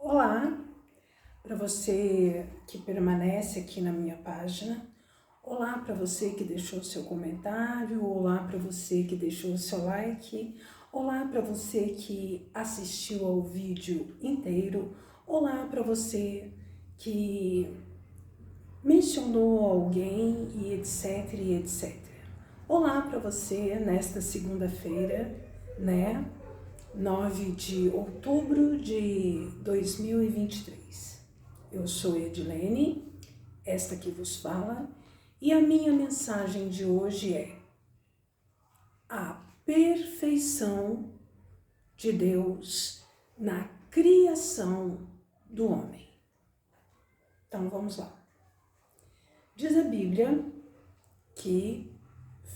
Olá, para você que permanece aqui na minha página. Olá para você que deixou seu comentário. Olá para você que deixou seu like. Olá para você que assistiu ao vídeo inteiro. Olá para você que mencionou alguém e etc e etc. Olá para você nesta segunda-feira, 9 de outubro de 2023. Eu sou Edilene, esta que vos fala, e a minha mensagem de hoje é a perfeição de Deus na criação do homem. Então vamos lá. Diz a Bíblia que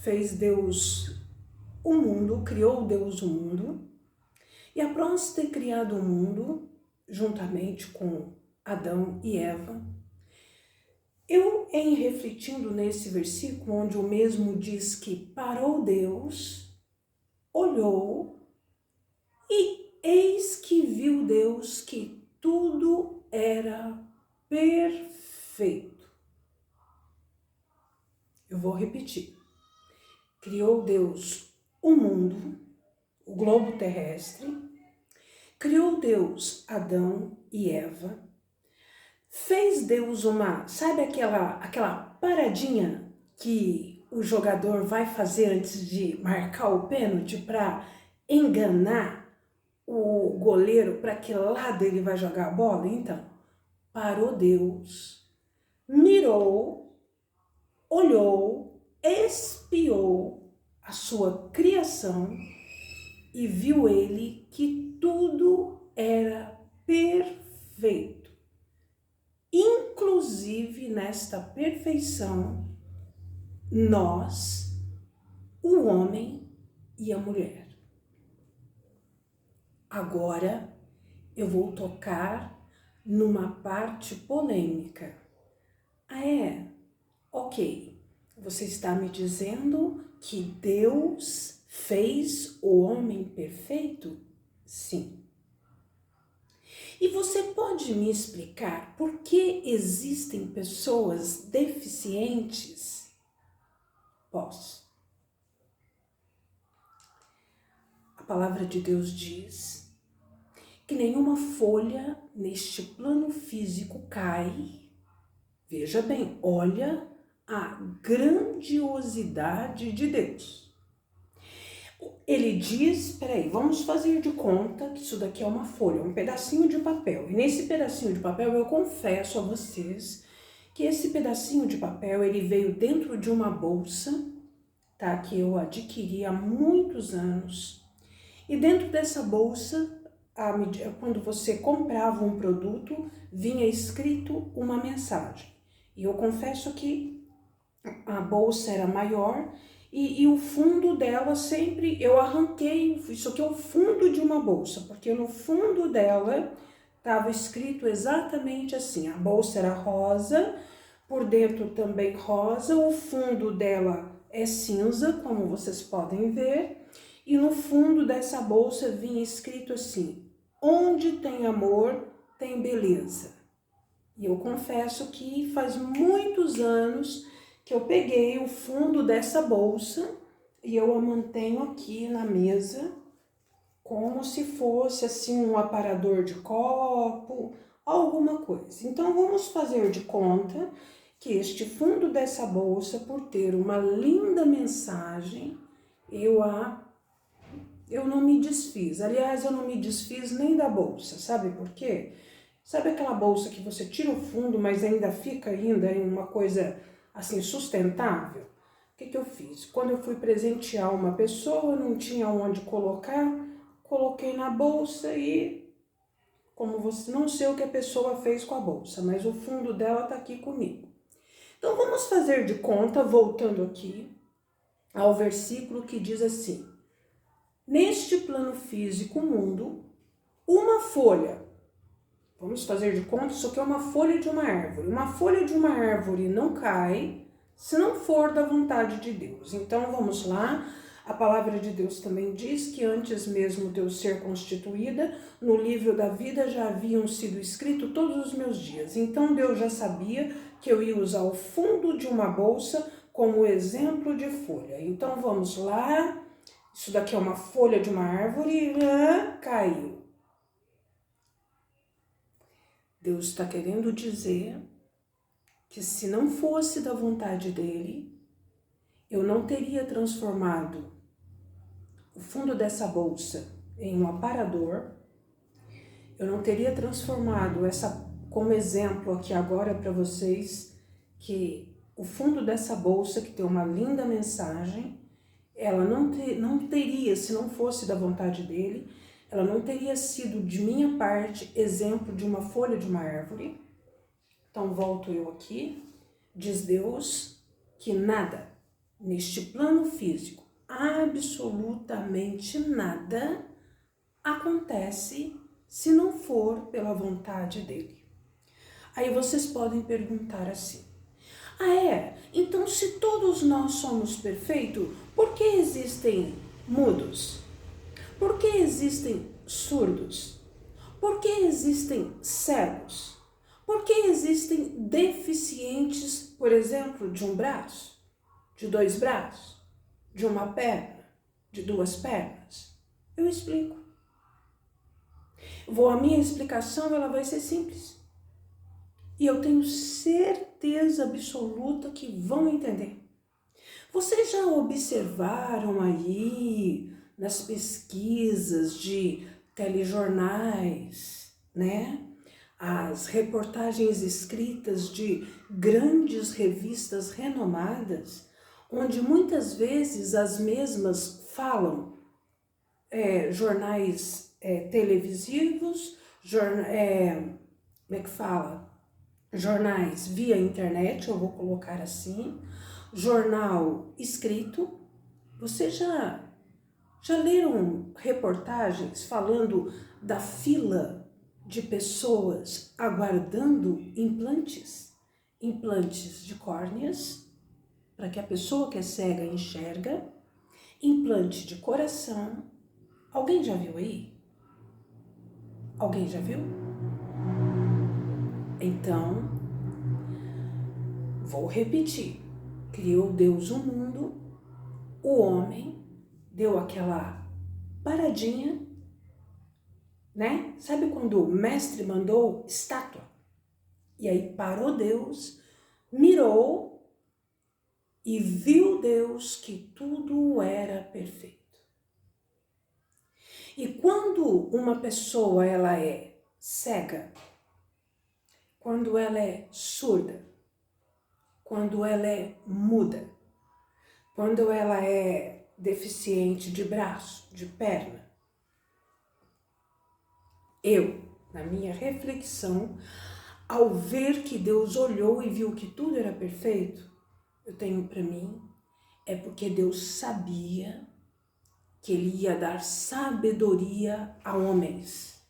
fez Deus o mundo, criou Deus o mundo, e após ter criado o mundo, juntamente com Adão e Eva, em refletindo nesse versículo, onde o mesmo diz que parou Deus, olhou, e eis que viu Deus que tudo era perfeito. Eu vou repetir. Criou Deus o mundo, o globo terrestre, criou Deus Adão e Eva, fez Deus sabe aquela paradinha que o jogador vai fazer antes de marcar o pênalti para enganar o goleiro para que lado ele vai jogar a bola? Então, parou Deus, mirou, olhou, espiou a sua criação e viu ele que tudo era perfeito. Inclusive nesta perfeição, nós, o homem e a mulher. Agora eu vou tocar numa parte polêmica. Ok, você está me dizendo que Deus fez o homem perfeito? Sim. E você pode me explicar por que existem pessoas deficientes? Posso. A palavra de Deus diz que nenhuma folha neste plano físico cai. Veja bem, olha a grandiosidade de Deus. Ele diz, vamos fazer de conta que isso daqui é uma folha, um pedacinho de papel. E nesse pedacinho de papel eu confesso a vocês que esse pedacinho de papel ele veio dentro de uma bolsa, tá? Que eu adquiri há muitos anos. E dentro dessa bolsa, quando você comprava um produto, vinha escrito uma mensagem. E eu confesso que a bolsa era maior e o fundo dela sempre, eu arranquei, isso aqui é o fundo de uma bolsa, porque no fundo dela estava escrito exatamente assim, a bolsa era rosa, por dentro também rosa, o fundo dela é cinza, como vocês podem ver, e no fundo dessa bolsa vinha escrito assim, onde tem amor, tem beleza. E eu confesso que faz muitos anos que eu peguei o fundo dessa bolsa e eu a mantenho aqui na mesa, como se fosse assim um aparador de copo, alguma coisa. Então vamos fazer de conta que este fundo dessa bolsa, por ter uma linda mensagem, eu não me desfiz. Aliás, eu não me desfiz nem da bolsa, sabe por quê? Sabe aquela bolsa que você tira o fundo, mas ainda fica em uma coisa assim sustentável? O que eu fiz? Quando eu fui presentear uma pessoa, não tinha onde colocar, coloquei na bolsa e, como você não sei o que a pessoa fez com a bolsa, mas o fundo dela tá aqui comigo. Então vamos fazer de conta, voltando aqui ao versículo que diz assim: neste plano físico mundo, uma folha. Vamos fazer de conta, isso aqui é uma folha de uma árvore. Uma folha de uma árvore não cai se não for da vontade de Deus. Então, vamos lá. A palavra de Deus também diz que antes mesmo de eu ser constituída, no livro da vida já haviam sido escritos todos os meus dias. Então Deus já sabia que eu ia usar o fundo de uma bolsa como exemplo de folha. Então vamos lá, isso daqui é uma folha de uma árvore, caiu. Deus está querendo dizer que se não fosse da vontade dele, eu não teria transformado o fundo dessa bolsa em um aparador, eu não teria transformado essa como exemplo aqui agora para vocês, que o fundo dessa bolsa, que tem uma linda mensagem, ela não teria, se não fosse da vontade dele, ela não teria sido de minha parte exemplo de uma folha de uma árvore. Então volto eu aqui, diz Deus que nada neste plano físico, absolutamente nada acontece se não for pela vontade dele. Aí vocês podem perguntar assim: então se todos nós somos perfeitos, por que existem mudos? Por que existem surdos? Por que existem cegos? Por que existem deficientes, por exemplo, de um braço, de 2 braços, de uma perna, de 2 pernas? Eu explico. A minha explicação ela vai ser simples. E eu tenho certeza absoluta que vão entender. Vocês já observaram aí nas pesquisas de telejornais, né? As reportagens escritas de grandes revistas renomadas, onde muitas vezes as mesmas falam, jornais televisivos, como é que fala? Jornais via internet, eu vou colocar assim, jornal escrito. Vocês já leram reportagens falando da fila de pessoas aguardando implantes? Implantes de córneas, para que a pessoa que é cega enxerga, implante de coração. Alguém já viu aí? Alguém já viu? Então, vou repetir. Criou Deus o mundo, o homem deu aquela paradinha, né? Sabe quando o mestre mandou estátua? E aí parou Deus, mirou e viu Deus que tudo era perfeito. E quando uma pessoa ela é cega, quando ela é surda, quando ela é muda, quando ela é deficiente de braço, de perna, eu, na minha reflexão, ao ver que Deus olhou e viu que tudo era perfeito, eu tenho para mim, é porque Deus sabia que Ele ia dar sabedoria a homens.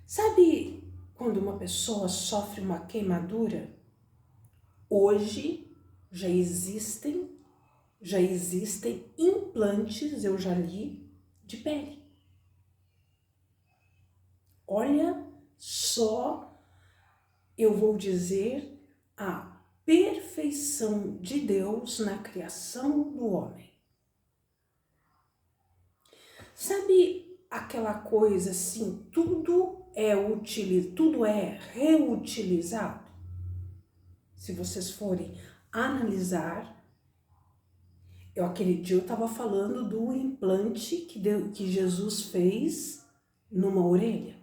Sabe quando uma pessoa sofre uma queimadura? Hoje já existem implantes, eu já li, de pele. Olha só, eu vou dizer a perfeição de Deus na criação do homem. Sabe aquela coisa assim, tudo é reutilizado? Se vocês forem analisar, aquele dia eu estava falando do implante que Jesus fez numa orelha,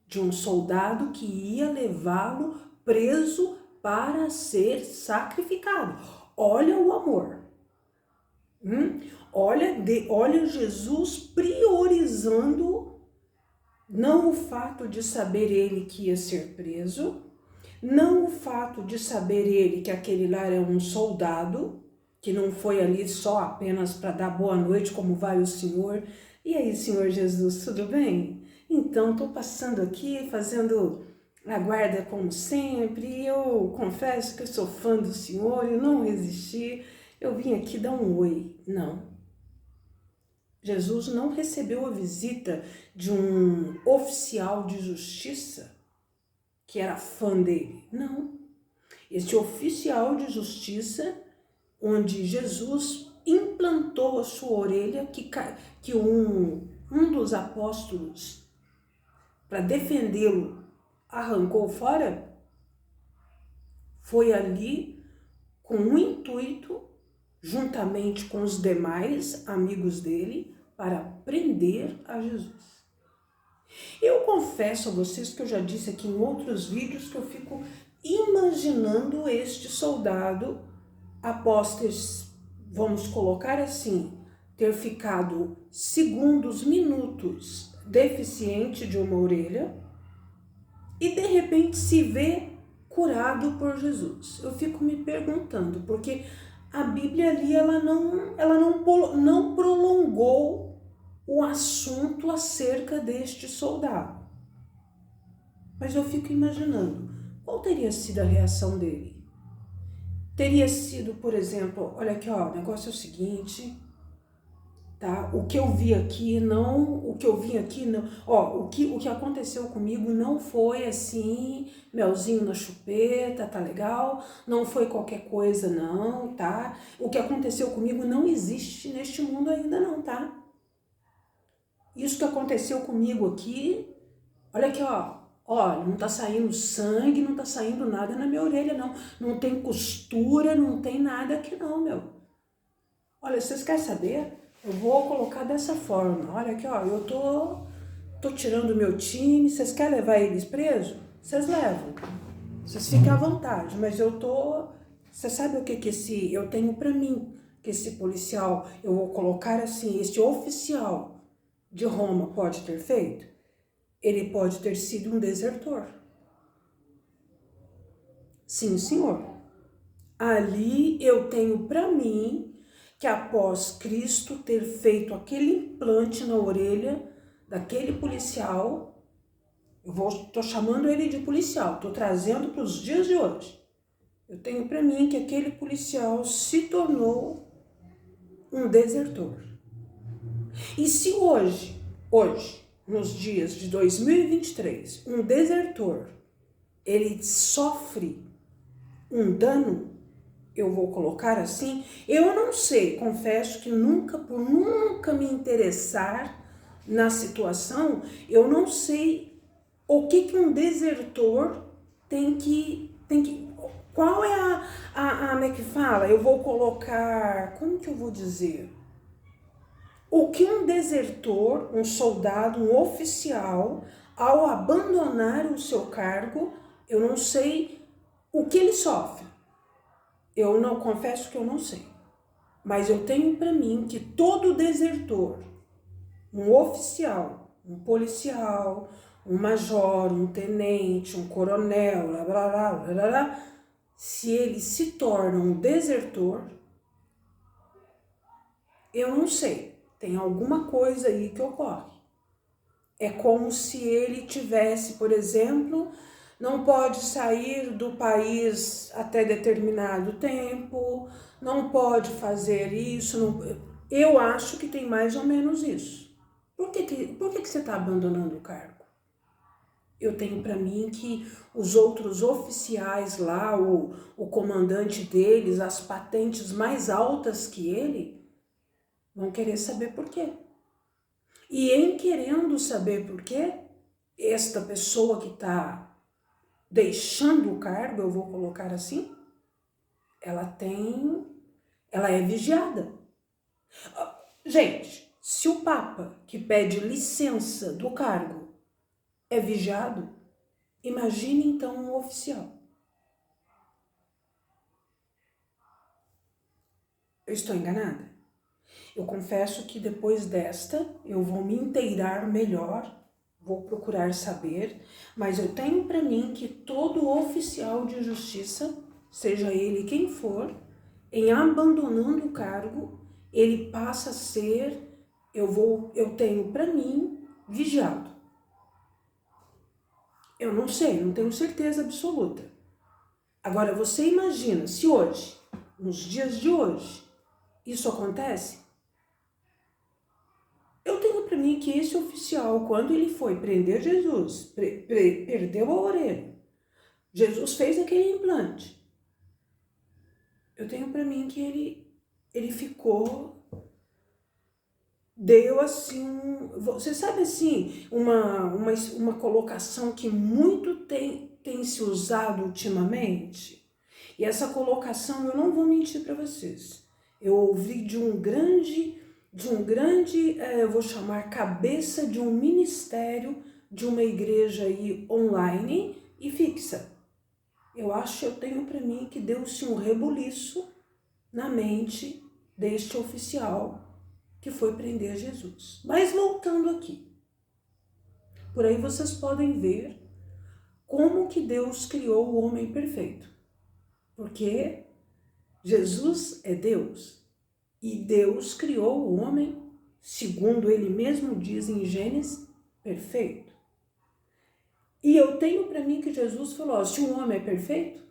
de um soldado que ia levá-lo preso para ser sacrificado. Olha o amor. Olha Jesus priorizando não o fato de saber ele que ia ser preso, não o fato de saber ele que aquele lá era um soldado, que não foi ali só apenas para dar boa noite, como vai o Senhor. E aí, Senhor Jesus, tudo bem? Então, estou passando aqui, fazendo a guarda como sempre, e eu confesso que eu sou fã do Senhor, eu não resisti. eu vim aqui dar um oi. Não. Jesus não recebeu a visita de um oficial de justiça que era fã dele. Não. Este oficial de justiça, onde Jesus implantou a sua orelha, que um dos apóstolos, para defendê-lo, arrancou fora, foi ali com o intuito, juntamente com os demais amigos dele, para prender a Jesus. Eu confesso a vocês que eu já disse aqui em outros vídeos que eu fico imaginando este soldado após ter, vamos colocar assim, ter ficado segundos, minutos deficiente de uma orelha e de repente se vê curado por Jesus. Eu fico me perguntando, porque a Bíblia ali ela não prolongou o assunto acerca deste soldado. Mas eu fico imaginando, qual teria sido a reação dele? Teria sido, por exemplo, olha aqui, ó, o negócio é o seguinte, tá? O que eu vi aqui não, ó, o que aconteceu comigo não foi assim, melzinho na chupeta, tá legal? Não foi qualquer coisa não, tá? O que aconteceu comigo não existe neste mundo ainda não, tá? Isso que aconteceu comigo aqui, olha aqui, ó, não tá saindo sangue, não tá saindo nada na minha orelha, não. Não tem costura, não tem nada aqui não, meu. Olha, vocês querem saber? Eu vou colocar dessa forma. Olha aqui, ó, eu tô tirando o meu time, vocês querem levar eles presos? Vocês levam. Vocês ficam à vontade, mas você sabe o que eu tenho pra mim, que esse policial, eu vou colocar assim, este oficial de Roma pode ter feito? Ele pode ter sido um desertor. Sim, senhor. Ali eu tenho para mim que após Cristo ter feito aquele implante na orelha daquele policial, tô chamando ele de policial, tô trazendo para os dias de hoje. Eu tenho para mim que aquele policial se tornou um desertor. E se hoje, nos dias de 2023, um desertor, ele sofre um dano, eu vou colocar assim, eu não sei, confesso que por nunca me interessar na situação, eu não sei o que um desertor tem que qual é como é que fala? Eu vou colocar, como que eu vou dizer? O que um desertor, um soldado, um oficial, ao abandonar o seu cargo, eu não sei o que ele sofre. Eu não confesso que eu não sei. Mas eu tenho para mim que todo desertor, um oficial, um policial, um major, um tenente, um coronel, blá, blá, blá, blá, blá, blá, se ele se torna um desertor, eu não sei. Tem alguma coisa aí que ocorre. É como se ele tivesse, por exemplo, não pode sair do país até determinado tempo, não pode fazer isso. Eu acho que tem mais ou menos isso. Por que você está abandonando o cargo? Eu tenho para mim que os outros oficiais lá, o comandante deles, as patentes mais altas que ele, vão querer saber por quê. E em querendo saber por quê, esta pessoa que está deixando o cargo, eu vou colocar assim, ela é vigiada. Gente, se o Papa que pede licença do cargo é vigiado, imagine então um oficial. Eu estou enganada? Eu confesso que depois desta eu vou me inteirar melhor, vou procurar saber, mas eu tenho para mim que todo oficial de justiça, seja ele quem for, em abandonando o cargo, ele passa a ser, eu tenho para mim, vigiado. Eu não sei, não tenho certeza absoluta. Agora, você imagina se hoje, nos dias de hoje, isso acontece? Eu tenho para mim que esse oficial, quando ele foi prender Jesus, perdeu a orelha, Jesus fez aquele implante. Eu tenho para mim que ele ficou, deu assim, você sabe assim, uma colocação que muito tem se usado ultimamente? E essa colocação, eu não vou mentir para vocês, eu ouvi de um grande, eu vou chamar cabeça de um ministério, de uma igreja aí online e fixa. Eu tenho para mim que deu-se um rebuliço na mente deste oficial que foi prender Jesus. Mas voltando aqui, por aí vocês podem ver como que Deus criou o homem perfeito. Porque Jesus é Deus e Deus criou o homem, segundo ele mesmo diz em Gênesis, perfeito. E eu tenho para mim que Jesus falou, ó, se um homem é perfeito,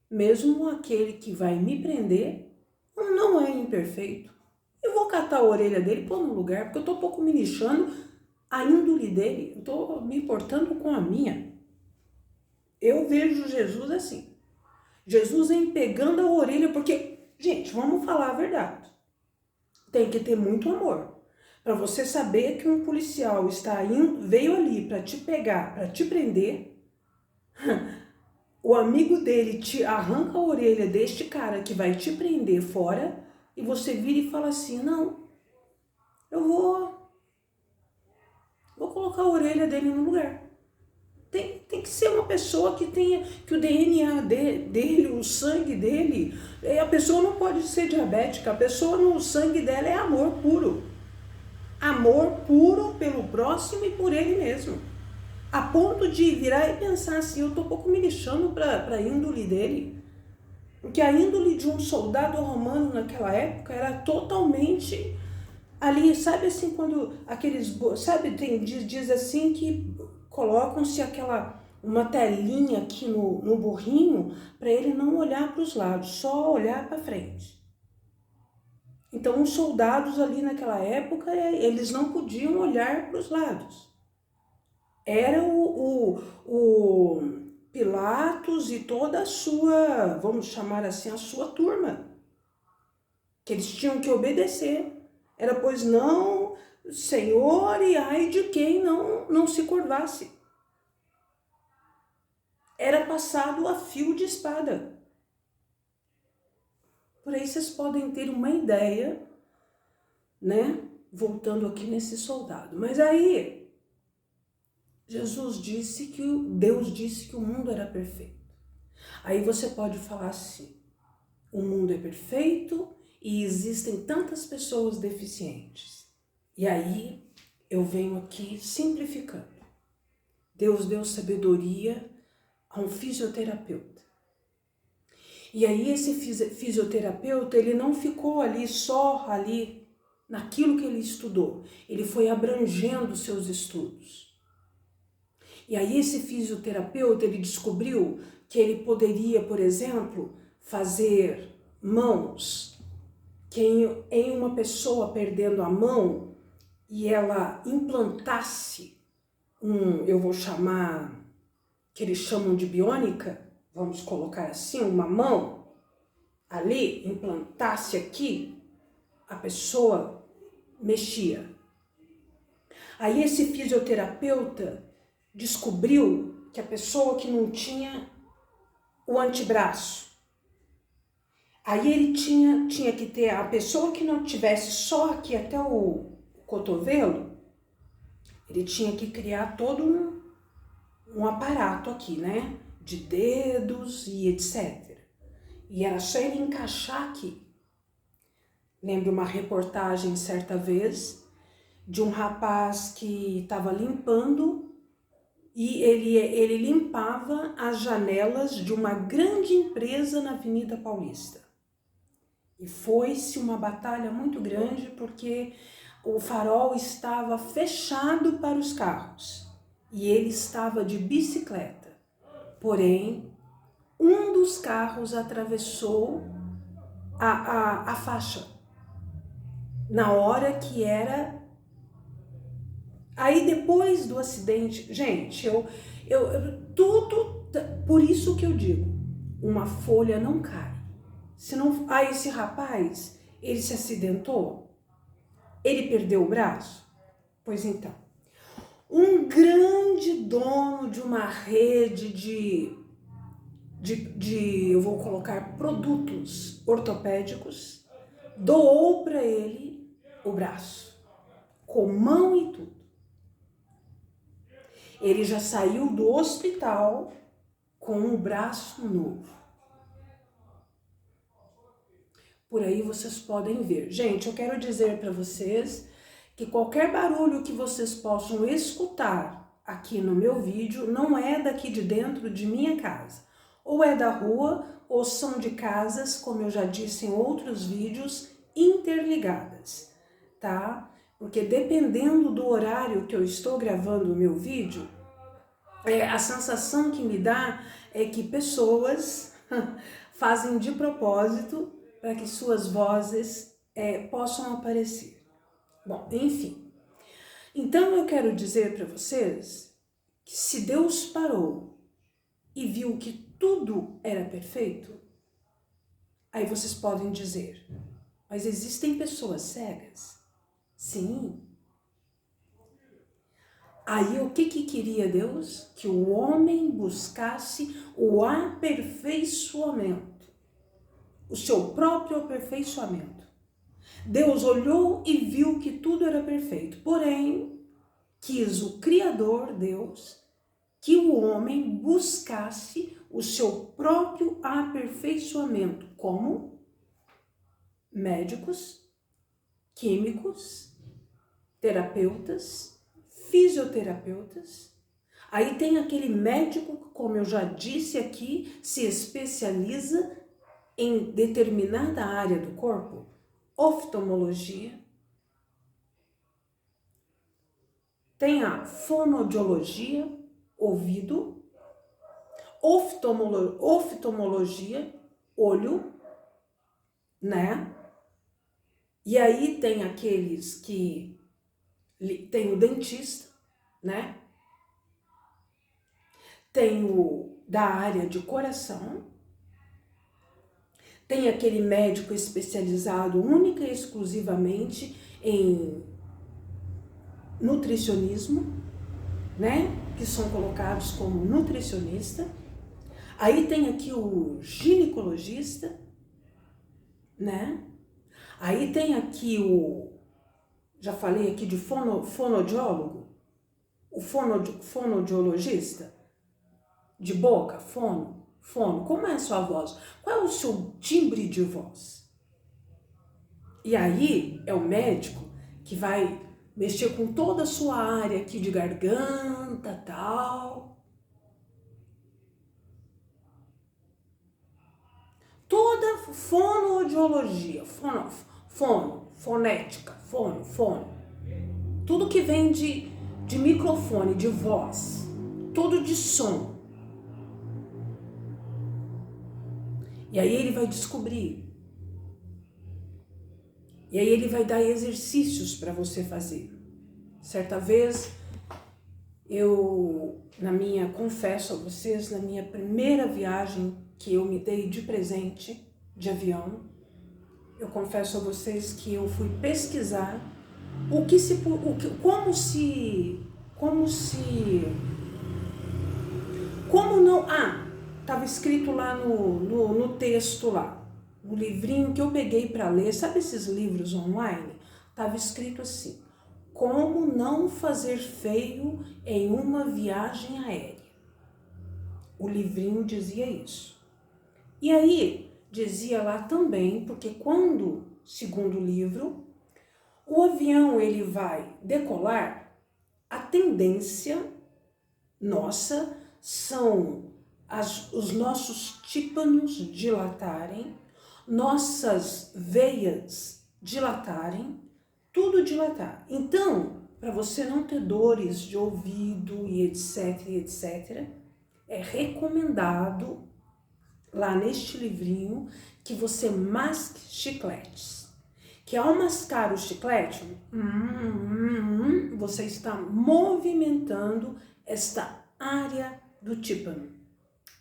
mesmo aquele que vai me prender não é imperfeito. Eu vou catar a orelha dele e pôr no lugar, porque eu estou pouco me lixando a índole dele, eu estou me importando com a minha. Eu vejo Jesus assim. Jesus vem pegando a orelha, porque, gente, vamos falar a verdade. Tem que ter muito amor. Para você saber que um policial veio ali para te pegar, para te prender, o amigo dele te arranca a orelha deste cara que vai te prender fora e você vira e fala assim, não, eu vou colocar a orelha dele no lugar. Tem que ser uma pessoa que tenha, que o DNA dele, o sangue dele, a pessoa não pode ser diabética, a pessoa, o sangue dela é amor puro. Amor puro pelo próximo e por ele mesmo. A ponto de virar e pensar assim, eu tô um pouco me lixando para a índole dele. Porque a índole de um soldado romano naquela época era totalmente ali, sabe assim, quando aqueles, sabe, diz assim que colocam-se uma telinha aqui no burrinho para ele não olhar para os lados, só olhar para frente. Então os soldados ali naquela época, eles não podiam olhar para os lados. Era o Pilatos e toda a sua, vamos chamar assim, a sua turma, que eles tinham que obedecer. Era, pois não, Senhor, e ai de quem não se curvasse. Era passado a fio de espada. Por aí vocês podem ter uma ideia, né? Voltando aqui nesse soldado. Mas aí, Deus disse que o mundo era perfeito. Aí você pode falar assim, o mundo é perfeito e existem tantas pessoas deficientes. E aí eu venho aqui simplificando. Deus deu sabedoria a um fisioterapeuta. E aí esse fisioterapeuta, ele não ficou só naquilo que ele estudou. Ele foi abrangendo seus estudos. E aí esse fisioterapeuta, ele descobriu que ele poderia, por exemplo, fazer mãos, que em uma pessoa perdendo a mão e ela implantasse eu vou chamar, que eles chamam de biônica, vamos colocar assim, uma mão ali, implantasse aqui, a pessoa mexia. Aí esse fisioterapeuta descobriu que a pessoa que não tinha o antebraço, aí ele tinha que ter, a pessoa que não tivesse só aqui até o cotovelo, ele tinha que criar todo um aparato aqui, né? De dedos e etc. E era só ele encaixar aqui. Lembro uma reportagem certa vez de um rapaz que estava limpando e ele limpava as janelas de uma grande empresa na Avenida Paulista. E foi-se uma batalha muito grande porque o farol estava fechado para os carros e ele estava de bicicleta. Porém, um dos carros atravessou a faixa. Na hora que era... Aí depois do acidente, gente, tudo... Por isso que eu digo, uma folha não cai. Se não, esse rapaz, ele se acidentou? Ele perdeu o braço? Pois então, um grande dono de uma rede eu vou colocar produtos ortopédicos, doou para ele o braço, com mão e tudo. Ele já saiu do hospital com um braço novo. Por aí vocês podem ver. Gente, eu quero dizer para vocês que qualquer barulho que vocês possam escutar aqui no meu vídeo não é daqui de dentro de minha casa. Ou é da rua, ou são de casas, como eu já disse em outros vídeos, interligadas, tá? Porque dependendo do horário que eu estou gravando o meu vídeo, a sensação que me dá é que pessoas fazem de propósito para que suas vozes possam aparecer. Bom, enfim. Então eu quero dizer para vocês que se Deus parou e viu que tudo era perfeito, aí vocês podem dizer, mas existem pessoas cegas? Sim. Aí o que queria Deus? Que o homem buscasse o aperfeiçoamento, o seu próprio aperfeiçoamento. Deus olhou e viu que tudo era perfeito, porém, quis o Criador, Deus, que o homem buscasse o seu próprio aperfeiçoamento, como médicos, químicos, terapeutas, fisioterapeutas. Aí tem aquele médico que, como eu já disse aqui, se especializa em determinada área do corpo, oftalmologia. Tem a fonoaudiologia, ouvido, oftalmologia, olho, né? E aí tem aqueles que tem o dentista, né? Tem o da área de coração, tem aquele médico especializado única e exclusivamente em nutricionismo, né? Que são colocados como nutricionista. Aí tem aqui o ginecologista, né? Aí tem aqui já falei aqui de fonoaudiólogo, o fonoaudiologista, de boca, fono. Como é a sua voz? Qual é o seu timbre de voz? E aí é o médico que vai mexer com toda a sua área aqui de garganta, tal. Toda fonoaudiologia, fonética, fono. Tudo que vem de microfone, de voz, tudo de som. E aí ele vai descobrir. E aí ele vai dar exercícios para você fazer. Certa vez, confesso a vocês, na minha primeira viagem que eu me dei de presente de avião, eu confesso a vocês que eu fui pesquisar estava escrito lá no texto lá, no livrinho que eu peguei para ler, sabe esses livros online? Estava escrito assim, como não fazer feio em uma viagem aérea. O livrinho dizia isso. E aí, dizia lá também, porque quando, segundo o livro, o avião ele vai decolar, a tendência nossa são os nossos tímpanos dilatarem, nossas veias dilatarem, tudo dilatar. Então, para você não ter dores de ouvido e etc, é recomendado lá neste livrinho que você masque chicletes. Que ao mascar o chiclete, você está movimentando esta área do tímpano.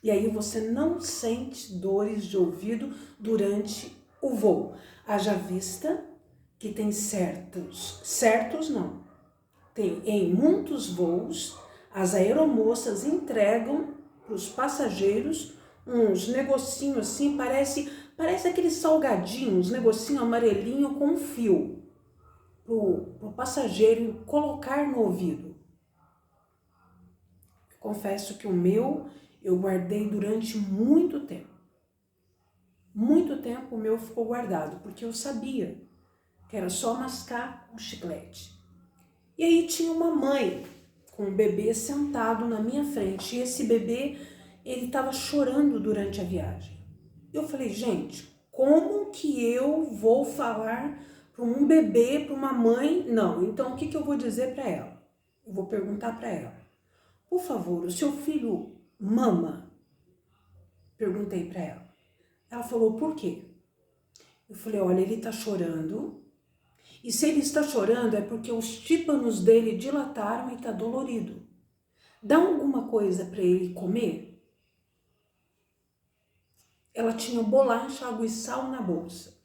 E aí você não sente dores de ouvido durante o voo. Haja vista que tem certos não. Tem em muitos voos, as aeromoças entregam para os passageiros uns negocinhos assim, parece aqueles salgadinhos, negocinho amarelinho com fio, pro passageiro colocar no ouvido. Eu confesso que o meu eu guardei durante muito tempo. Muito tempo o meu ficou guardado, porque eu sabia que era só mascar o chiclete. E aí tinha uma mãe com um bebê sentado na minha frente, e esse bebê, ele estava chorando durante a viagem. Eu falei, gente, como que eu vou falar para um bebê, para uma mãe? Não, então o que eu vou dizer para ela? Eu vou perguntar para ela, por favor, o seu filho mama? Perguntei para ela. Ela falou, por quê? Eu falei, olha, ele está chorando, e se ele está chorando é porque os tímpanos dele dilataram e está dolorido. Dá alguma coisa para ele comer? Ela tinha bolacha, água e sal na bolsa.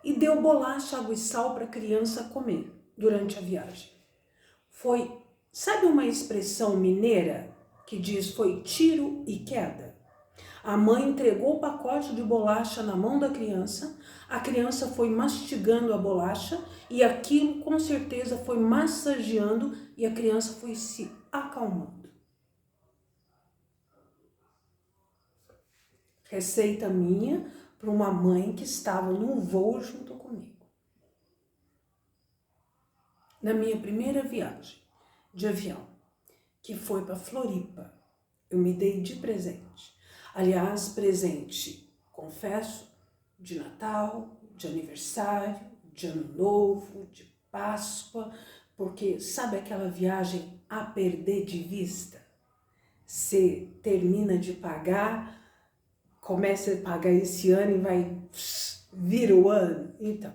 E deu bolacha, água e sal para a criança comer durante a viagem. Foi, sabe uma expressão mineira que diz foi tiro e queda? A mãe entregou o pacote de bolacha na mão da criança, a criança foi mastigando a bolacha e aquilo com certeza foi massageando e a criança foi se acalmando. Receita minha para uma mãe que estava no voo junto comigo. Na minha primeira viagem de avião, que foi para Floripa, eu me dei de presente. Aliás, presente, confesso, de Natal, de aniversário, de Ano Novo, de Páscoa, porque sabe aquela viagem a perder de vista? Você termina de pagar, começa a pagar esse ano e vai vir o ano. Então,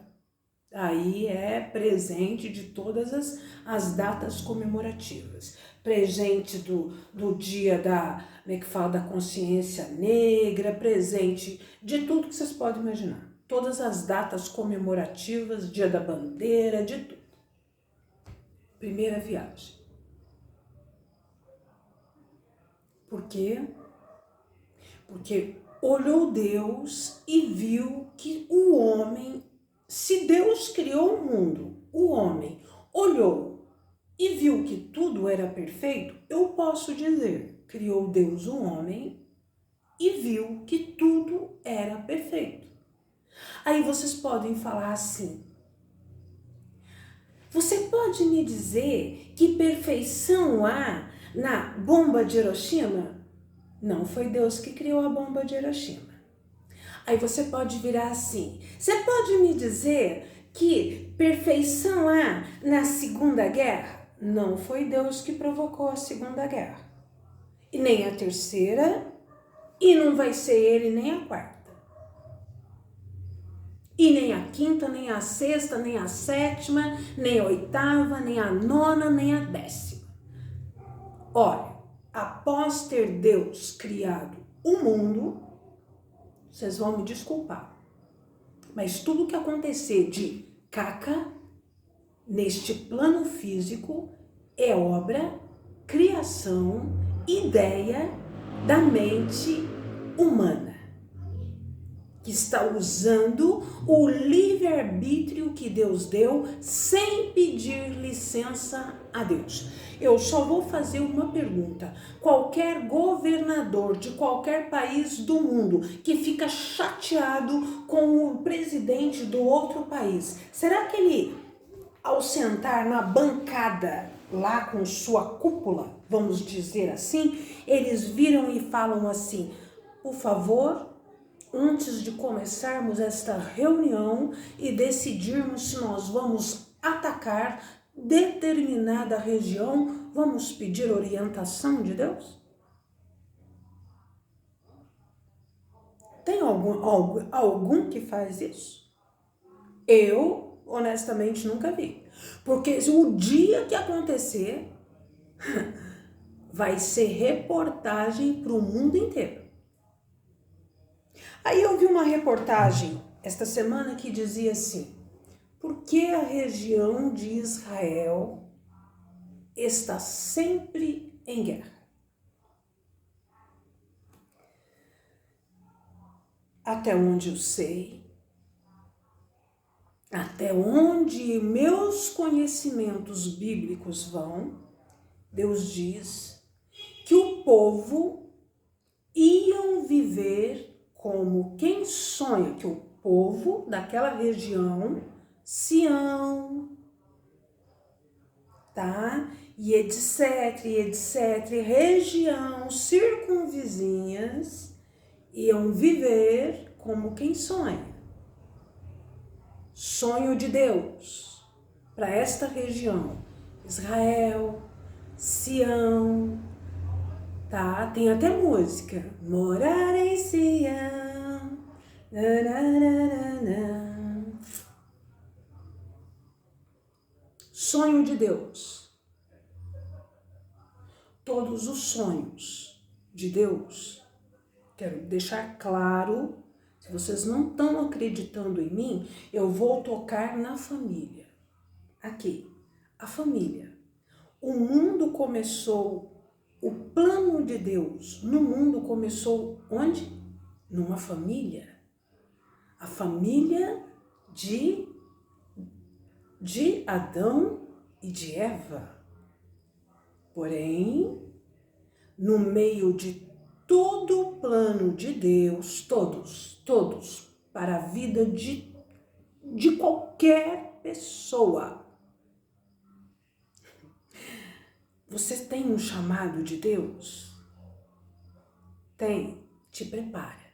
aí é presente de todas as datas comemorativas. Presente do dia da consciência negra, presente de tudo que vocês podem imaginar. Todas as datas comemorativas, dia da bandeira, de tudo. Primeira viagem. Por quê? Porque olhou Deus e viu que o homem, se Deus criou o mundo, o homem olhou e viu que tudo era perfeito, eu posso dizer, criou Deus o homem e viu que tudo era perfeito. Aí vocês podem falar assim, você pode me dizer que perfeição há na bomba de Hiroshima? Não foi Deus que criou a bomba de Hiroshima. Aí você pode virar assim, você pode me dizer que perfeição há na Segunda Guerra? Não foi Deus que provocou a Segunda Guerra. E nem a terceira, e não vai ser ele nem a quarta. E nem a quinta, nem a sexta, nem a sétima, nem a oitava, nem a nona, nem a 10ª. Olha, após ter Deus criado o mundo, vocês vão me desculpar, mas tudo que acontecer de caca neste plano físico é obra, criação, ideia da mente humana, que está usando o livre-arbítrio que Deus deu sem pedir licença a Deus. Eu só vou fazer uma pergunta. Qualquer governador de qualquer país do mundo que fica chateado com o presidente do outro país, será que ele, ao sentar na bancada lá com sua cúpula, vamos dizer assim, eles viram e falam assim, por favor, antes de começarmos esta reunião e decidirmos se nós vamos atacar determinada região, vamos pedir orientação de Deus? Tem algum que faz isso? Eu, honestamente, nunca vi. Porque o dia que acontecer, vai ser reportagem para o mundo inteiro. Aí eu vi uma reportagem esta semana que dizia assim: por que a região de Israel está sempre em guerra? Até onde eu sei, até onde meus conhecimentos bíblicos vão, Deus diz que o povo iam viver como quem sonha, que o povo daquela região, Sião, tá? E etc, região circunvizinhas iam viver como quem sonha. Sonho de Deus para esta região, Israel, Sião, tá? Tem até música. Morar em Sião. Nananana. Sonho de Deus. Todos os sonhos de Deus. Quero deixar claro, se vocês não estão acreditando em mim, eu vou tocar na família. Aqui, a família. O mundo começou, o plano de Deus no mundo começou onde? Numa família. A família de Adão e de Eva. Porém, no meio de todo o plano de Deus, todos, para a vida de qualquer pessoa. Você tem um chamado de Deus? Tem. Te prepara.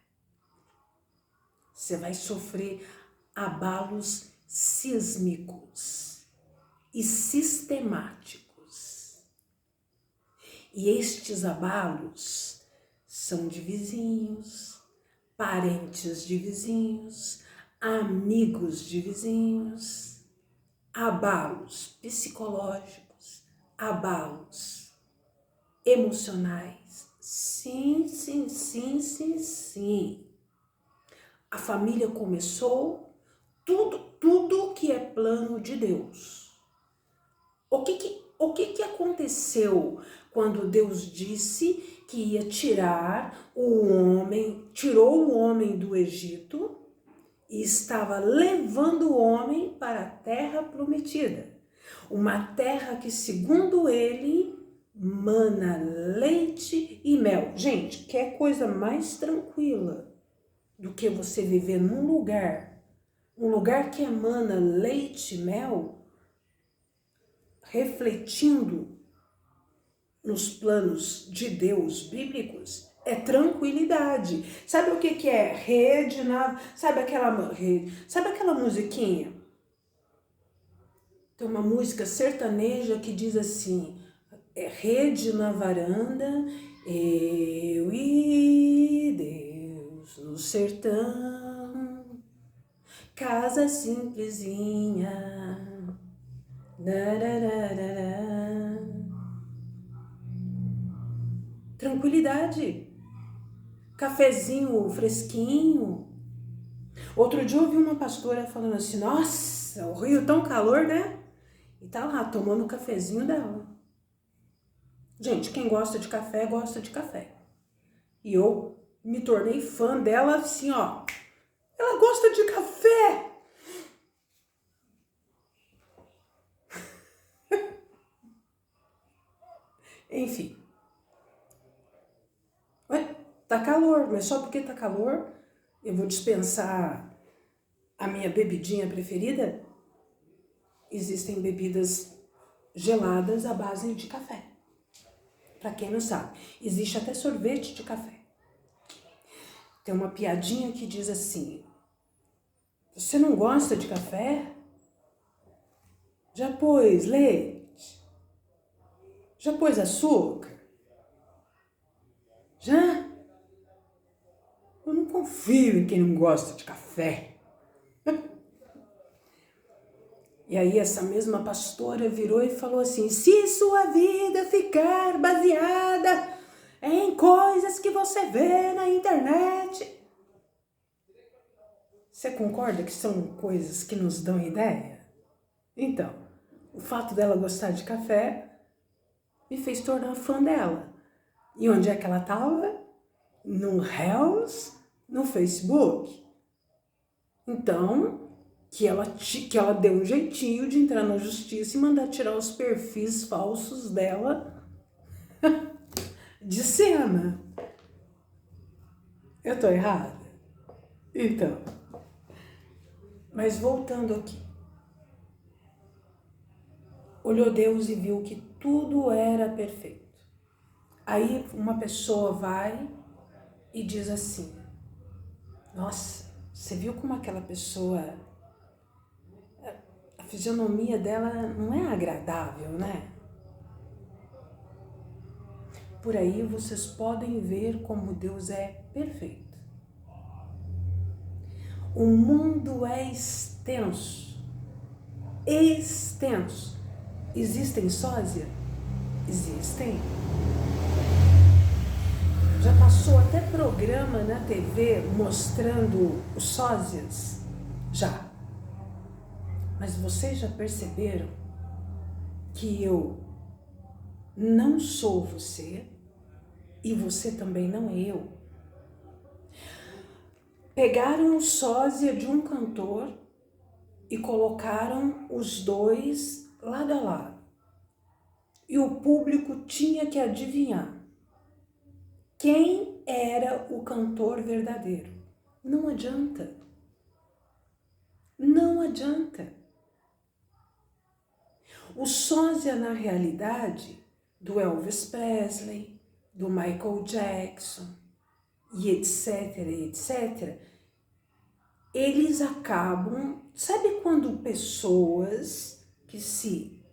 Você vai sofrer abalos sísmicos e sistemáticos. E estes abalos são de vizinhos, parentes de vizinhos, amigos de vizinhos, abalos psicológicos, abalos emocionais. Sim. A família começou tudo que é plano de Deus. O que aconteceu quando Deus disse que ia tirou o homem do Egito e estava levando o homem para a terra prometida? Uma terra que, segundo ele, mana leite e mel. Gente, quer coisa mais tranquila do que você viver num lugar que emana leite e mel, refletindo nos planos de Deus bíblicos? É tranquilidade. Sabe o que é rede? Sabe aquela musiquinha? Tem uma música sertaneja que diz assim: é rede na varanda, eu e Deus no sertão, casa simplesinha. Tranquilidade. Cafezinho fresquinho. Outro dia eu ouvi uma pastora falando assim: nossa, o Rio tão calor, né? E tá lá tomando o cafezinho dela. Gente, quem gosta de café, gosta de café. E eu me tornei fã dela assim, ó. Ela gosta de café. Enfim. Ué, tá calor, mas só porque tá calor eu vou dispensar a minha bebidinha preferida? Existem bebidas geladas à base de café. Para quem não sabe, existe até sorvete de café. Tem uma piadinha que diz assim: você não gosta de café? Já pôs leite? Já pôs açúcar? Já? Eu não confio em quem não gosta de café. E aí essa mesma pastora virou e falou assim: se sua vida ficar baseada em coisas que você vê na internet, você concorda que são coisas que nos dão ideia? Então, o fato dela gostar de café me fez tornar fã dela. E onde é que ela estava? No Reels, no Facebook. Então, que ela deu um jeitinho de entrar na justiça e mandar tirar os perfis falsos dela de cena. Eu tô errada? Então, mas voltando aqui. Olhou Deus e viu que tudo era perfeito. Aí uma pessoa vai e diz assim: nossa, você viu como aquela pessoa, a fisionomia dela não é agradável, né? Por aí vocês podem ver como Deus é perfeito. O mundo é extenso. Extenso. Existem sósia? Existem. Já passou até programa na TV mostrando os sósias? Já. Mas vocês já perceberam que eu não sou você e você também não é eu? Pegaram o sósia de um cantor e colocaram os dois lado a lado. E o público tinha que adivinhar quem era o cantor verdadeiro. Não adianta. Não adianta. O sósia, na realidade, do Elvis Presley, do Michael Jackson, e etc, etc, eles acabam... Sabe quando pessoas que se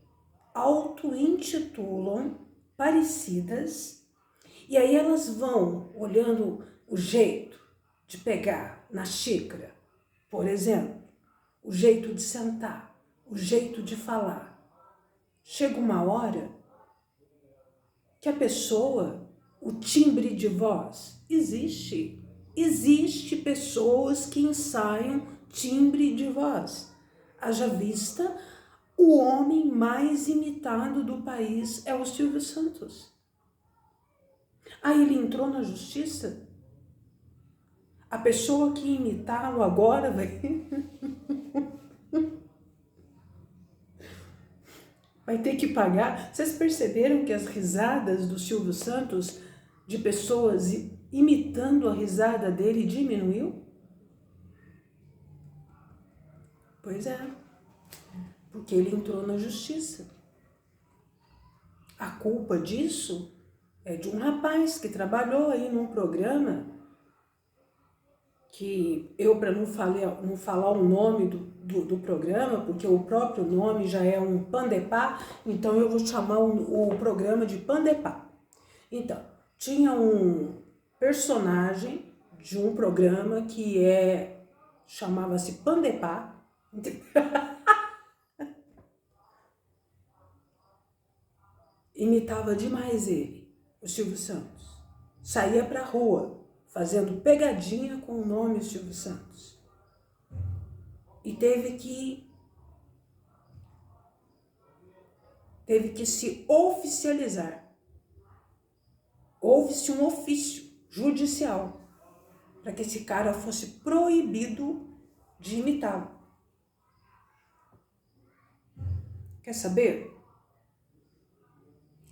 auto-intitulam parecidas, e aí elas vão olhando o jeito de pegar na xícara, por exemplo, o jeito de sentar, o jeito de falar. Chega uma hora que a pessoa, o timbre de voz, existe. Existe pessoas que ensaiam timbre de voz. Haja vista, o homem mais imitado do país é o Silvio Santos. Aí ele entrou na justiça. A pessoa que imitá-lo agora vai ter que pagar. Vocês perceberam que as risadas do Silvio Santos, de pessoas imitando a risada dele, diminuiu? Pois é, porque ele entrou na justiça. A culpa disso é de um rapaz que trabalhou aí num programa que eu, para não falar o nome do programa, porque o próprio nome já é um pandepá, então eu vou chamar o programa de pandepá. Então, tinha um personagem de um programa que chamava-se Pandepá. Imitava demais ele, o Silvio Santos. Saía pra rua fazendo pegadinha com o nome Silvio Santos. E teve que se oficializar. Houve-se um ofício judicial para que esse cara fosse proibido de imitá-lo. Quer saber?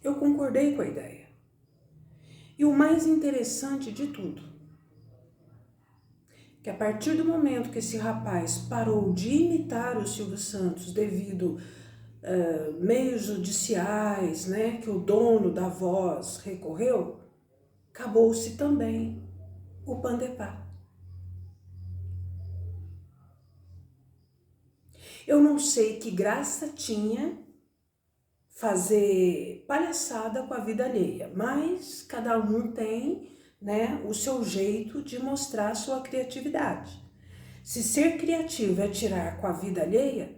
Eu concordei com a ideia. E o mais interessante de tudo, que a partir do momento que esse rapaz parou de imitar o Silvio Santos devido meios judiciais, né, que o dono da voz recorreu, acabou-se também o pandepá. Eu não sei que graça tinha fazer palhaçada com a vida alheia, mas cada um tem né, o seu jeito de mostrar a sua criatividade. Se ser criativo é tirar com a vida alheia,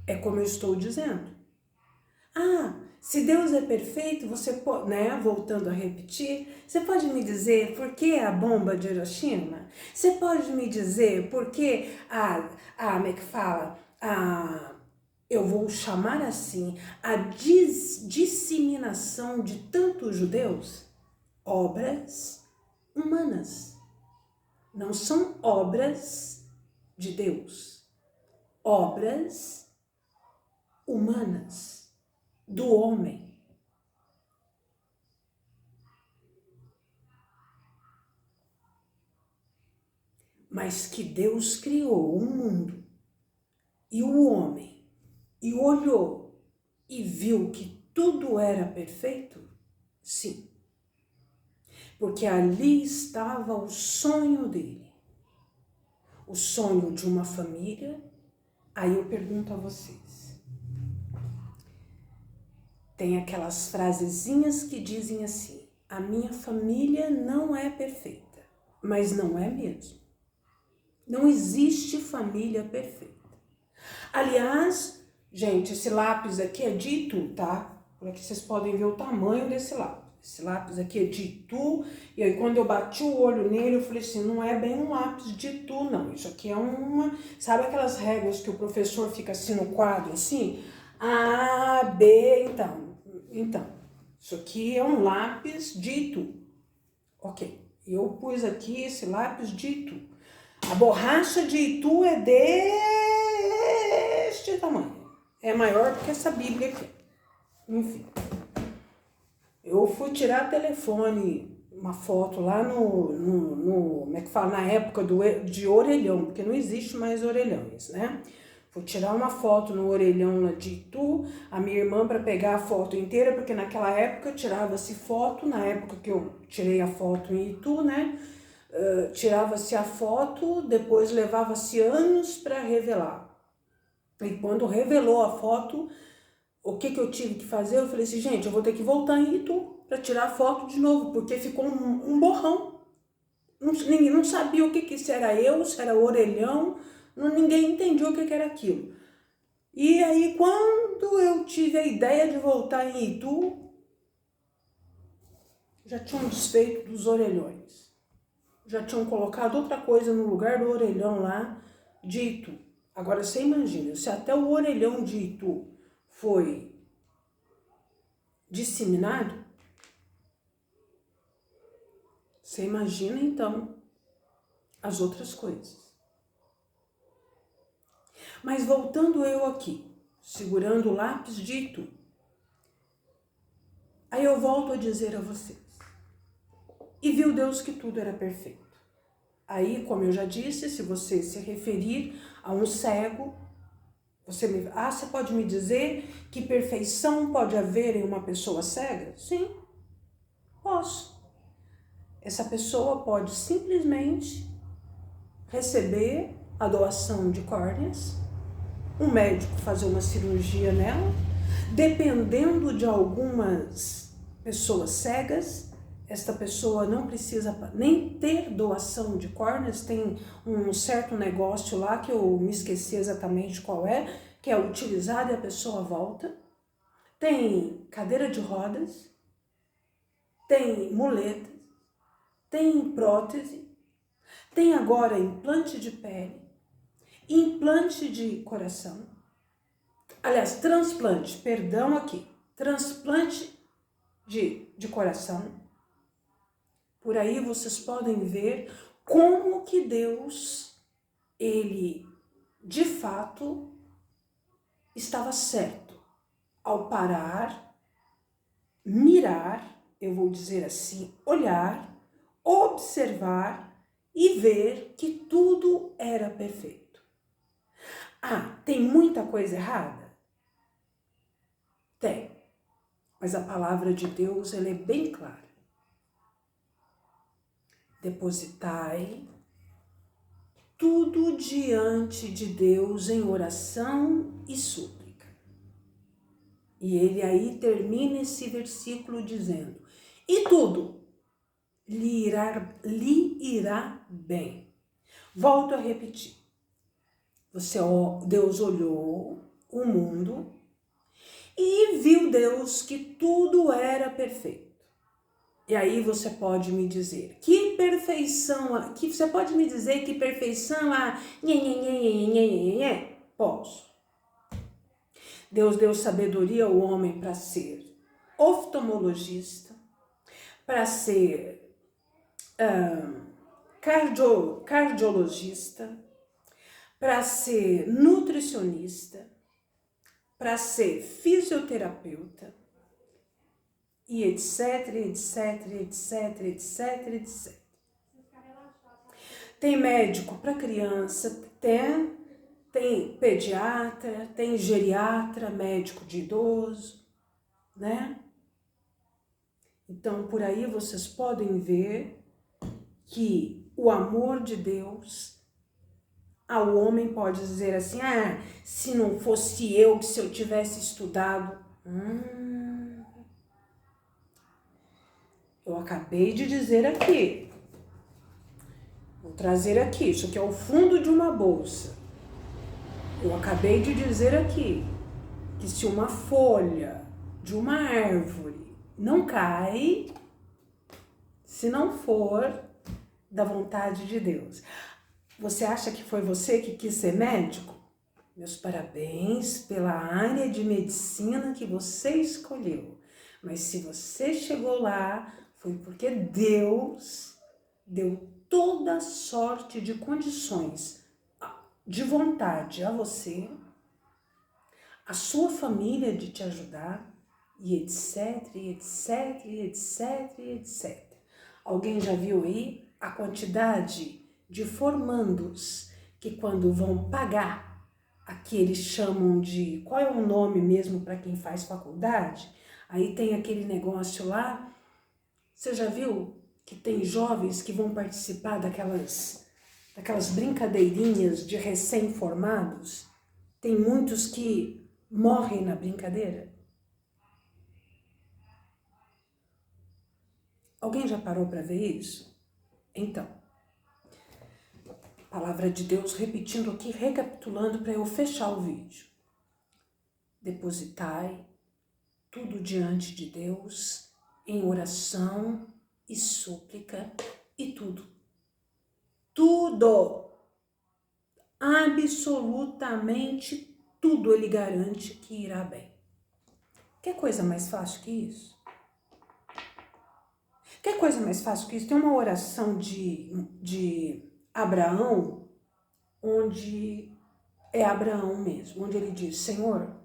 é como eu estou dizendo. Se Deus é perfeito, você pode, né, voltando a repetir, você pode me dizer por que a bomba de Hiroshima? Você pode me dizer por que como é que fala? Eu vou chamar assim, a disseminação de tantos judeus? Obras humanas. Não são obras de Deus. Obras humanas. Do homem. Mas que Deus criou o mundo e o homem e olhou e viu que tudo era perfeito? Sim. Porque ali estava o sonho dele. O sonho de uma família. Aí eu pergunto a vocês. Tem aquelas frasezinhas que dizem assim: a minha família não é perfeita, mas não é mesmo. Não existe família perfeita. Aliás, gente, esse lápis aqui é de Itu, tá? Por aqui vocês podem ver o tamanho desse lápis. Esse lápis aqui é de Itu, e aí quando eu bati o olho nele, eu falei assim, não é bem um lápis de Itu, não. Isso aqui é uma... Sabe aquelas réguas que o professor fica assim no quadro, assim? A, B, então, isso aqui é um lápis de Itu. Ok, eu pus aqui esse lápis de Itu. A borracha de Itu é deste tamanho. É maior do que essa Bíblia aqui. Enfim. Eu fui tirar telefone, uma foto lá como é que fala? Na época de orelhão, porque não existe mais orelhões, né? Fui tirar uma foto no orelhão lá de Itu, a minha irmã para pegar a foto inteira, porque naquela época tirava-se foto, na época que eu tirei a foto em Itu, né? Tirava-se a foto, depois levava-se anos para revelar. E quando revelou a foto, o que eu tive que fazer? Eu falei assim, gente, eu vou ter que voltar em Itu para tirar a foto de novo, porque ficou um borrão. Ninguém não sabia o que se era eu, se era orelhão, ninguém entendia o que era aquilo. E aí, quando eu tive a ideia de voltar em Itu, já tinham desfeito dos orelhões. Já tinham colocado outra coisa no lugar do orelhão lá de Itu. Agora, você imagina, se até o orelhão de Itu foi disseminado, você imagina, então, as outras coisas. Mas voltando eu aqui, segurando o lápis de Itu, aí eu volto a dizer a vocês, e viu Deus que tudo era perfeito. Aí, como eu já disse, se você se referir a um cego, você pode me dizer que perfeição pode haver em uma pessoa cega? Sim, posso. Essa pessoa pode simplesmente receber a doação de córneas, um médico fazer uma cirurgia nela, dependendo de algumas pessoas cegas, esta pessoa não precisa nem ter doação de córneas, tem um certo negócio lá que eu me esqueci exatamente qual é, que é utilizado e a pessoa volta. Tem cadeira de rodas, tem muletas, tem prótese, tem agora implante de pele, implante de coração, aliás, transplante de coração. Por aí vocês podem ver como que Deus, ele de fato estava certo ao parar, mirar, eu vou dizer assim, olhar, observar e ver que tudo era perfeito. Tem muita coisa errada? Tem, mas a palavra de Deus, ela é bem clara. Depositai tudo diante de Deus em oração e súplica. E ele aí termina esse versículo dizendo, e tudo, lhe irá bem. Volto a repetir. Deus olhou o mundo e viu Deus que tudo era perfeito. E aí você pode me dizer, que perfeição, você pode me dizer que perfeição Posso. Deus deu sabedoria ao homem para ser oftalmologista, para ser cardiologista, para ser nutricionista, para ser fisioterapeuta, e etc, etc, etc, etc, etc. Tem médico para criança, tem pediatra, tem geriatra, médico de idoso, né? Então, por aí vocês podem ver que o amor de Deus ao homem pode dizer assim, se não fosse eu, se eu tivesse estudado. Eu acabei de dizer aqui, vou trazer aqui, isso aqui é o fundo de uma bolsa. Eu acabei de dizer aqui que se uma folha de uma árvore não cai, se não for da vontade de Deus. Você acha que foi você que quis ser médico? Meus parabéns pela área de medicina que você escolheu. Mas se você chegou lá, foi porque Deus deu toda sorte de condições de vontade a você, a sua família de te ajudar, e etc, etc, etc, etc. Alguém já viu aí a quantidade de formandos que quando vão pagar, aqui eles chamam de, qual é o nome mesmo para quem faz faculdade? Aí tem aquele negócio lá, você já viu que tem jovens que vão participar daquelas brincadeirinhas de recém-formados? Tem muitos que morrem na brincadeira. Alguém já parou para ver isso? Então, palavra de Deus repetindo aqui, recapitulando para eu fechar o vídeo. Depositai tudo diante de Deus em oração e súplica e tudo. Tudo! Absolutamente tudo Ele garante que irá bem. Quer coisa mais fácil que isso? Quer coisa mais fácil que isso? Tem uma oração de Abraão, onde é Abraão mesmo, onde ele diz, Senhor,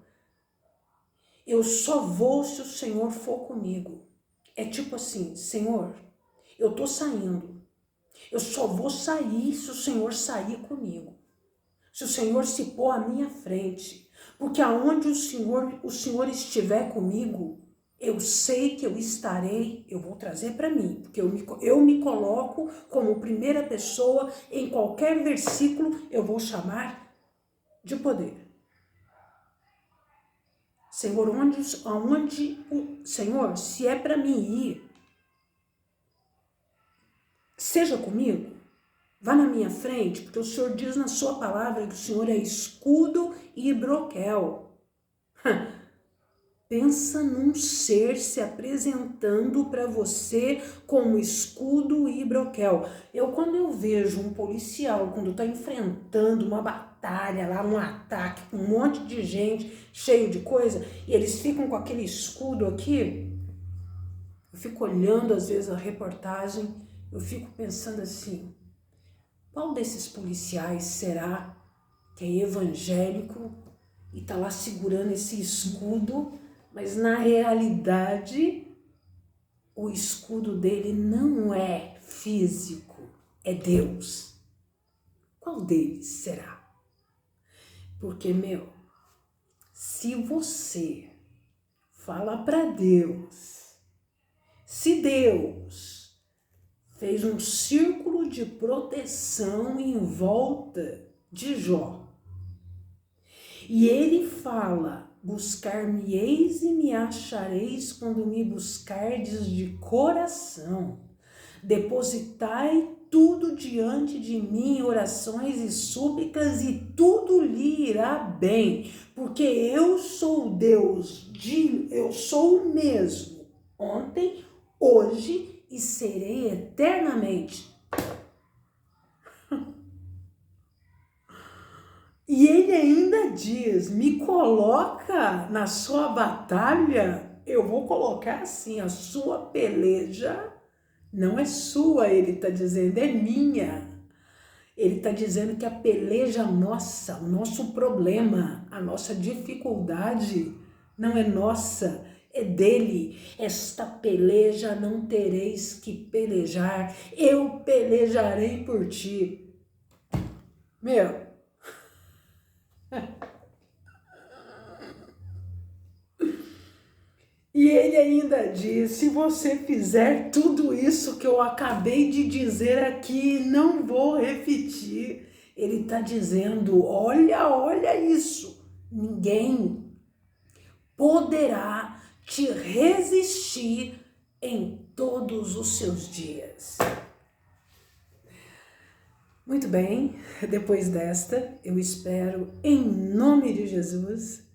eu só vou se o Senhor for comigo. É tipo assim, Senhor, eu tô saindo, eu só vou sair se o Senhor sair comigo. Se o Senhor se pôr à minha frente, porque aonde o Senhor estiver comigo, eu sei que eu estarei, eu vou trazer para mim, porque eu me coloco como primeira pessoa, em qualquer versículo eu vou chamar de poder. Senhor, Senhor, se é para mim ir, seja comigo, vá na minha frente, porque o Senhor diz na sua palavra que o Senhor é escudo e broquel. Pensa num ser se apresentando para você como escudo e broquel. Quando eu vejo um policial, quando está enfrentando uma batalha lá, um ataque, com um monte de gente, cheio de coisa, e eles ficam com aquele escudo aqui, eu fico olhando às vezes a reportagem, eu fico pensando assim, qual desses policiais será que é evangélico e está lá segurando esse escudo, mas na realidade o escudo dele não é físico, é Deus. Qual deles será? Porque, se você fala para Deus, se Deus fez um círculo de proteção em volta de Jó, e ele fala, buscar-me-eis e me achareis quando me buscardes de coração. depositai tudo diante de mim, orações e súplicas, e tudo lhe irá bem, porque eu sou Deus, eu sou o mesmo, ontem, hoje e serei eternamente. E ele ainda diz, me coloca na sua batalha, eu vou colocar assim, a sua peleja não é sua, ele está dizendo, é minha. Ele está dizendo que a peleja nossa, o nosso problema, a nossa dificuldade não é nossa, é dele. Esta peleja não tereis que pelejar, eu pelejarei por ti. Meu, e ele ainda diz, se você fizer tudo isso que eu acabei de dizer aqui, não vou repetir. Ele está dizendo, olha isso, ninguém poderá te resistir em todos os seus dias. Muito bem, depois desta, eu espero, em nome de Jesus,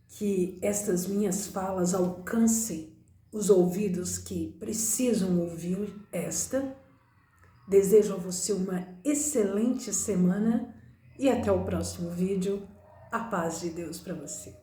que estas minhas falas alcancem os ouvidos que precisam ouvir esta. Desejo a você uma excelente semana e até o próximo vídeo. A paz de Deus para você.